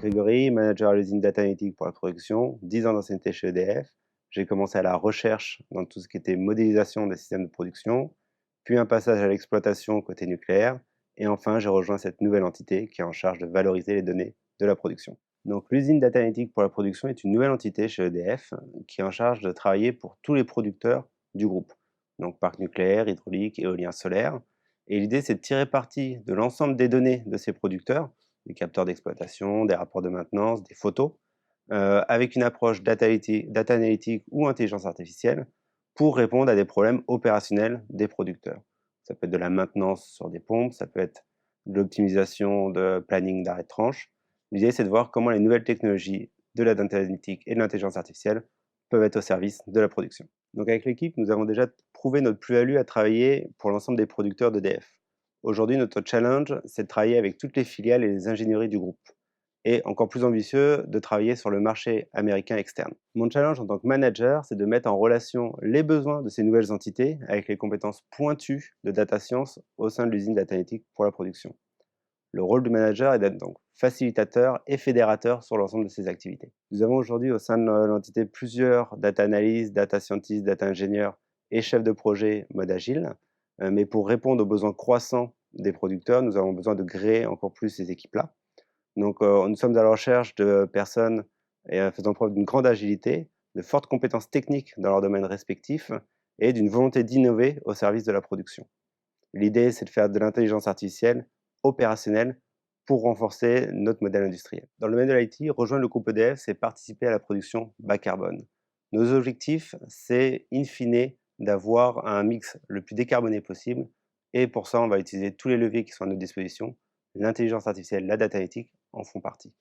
Grégory, manager à l'usine Data Analytics pour la production, 10 ans d'ancienneté chez EDF. J'ai commencé à la recherche dans tout ce qui était modélisation des systèmes de production, puis un passage à l'exploitation côté nucléaire, et enfin j'ai rejoint cette nouvelle entité qui est en charge de valoriser les données de la production. Donc l'usine Data Analytics pour la production est une nouvelle entité chez EDF qui est en charge de travailler pour tous les producteurs du groupe, donc parc nucléaire, hydraulique, éolien solaire. Et l'idée c'est de tirer parti de l'ensemble des données de ces producteurs, des capteurs d'exploitation, des rapports de maintenance, des photos, avec une approche data analytique ou intelligence artificielle pour répondre à des problèmes opérationnels des producteurs. Ça peut être de la maintenance sur des pompes, ça peut être de l'optimisation de planning d'arrêt de tranche. L'idée, c'est de voir comment les nouvelles technologies de la data analytique et de l'intelligence artificielle peuvent être au service de la production. Donc avec l'équipe, nous avons déjà prouvé notre plus-value à travailler pour l'ensemble des producteurs d'EDF. Aujourd'hui, notre challenge, c'est de travailler avec toutes les filiales et les ingénieries du groupe. Et encore plus ambitieux, de travailler sur le marché américain externe. Mon challenge en tant que manager, c'est de mettre en relation les besoins de ces nouvelles entités avec les compétences pointues de data science au sein de l'usine Data Analytics pour la production. Le rôle du manager est d'être donc facilitateur et fédérateur sur l'ensemble de ces activités. Nous avons aujourd'hui au sein de l'entité plusieurs data analysts, data scientists, data ingénieurs et chefs de projet mode agile. Mais pour répondre aux besoins croissants des producteurs, nous avons besoin de créer encore plus ces équipes-là. Donc, nous sommes à la recherche de personnes faisant preuve d'une grande agilité, de fortes compétences techniques dans leur domaine respectif et d'une volonté d'innover au service de la production. L'idée, c'est de faire de l'intelligence artificielle opérationnelle pour renforcer notre modèle industriel. Dans le domaine de l'IT, rejoindre le groupe EDF, c'est participer à la production bas carbone. Nos objectifs, c'est in fine d'avoir un mix le plus décarboné possible et pour ça, on va utiliser tous les leviers qui sont à notre disposition. L'intelligence artificielle, la data analytics en font partie.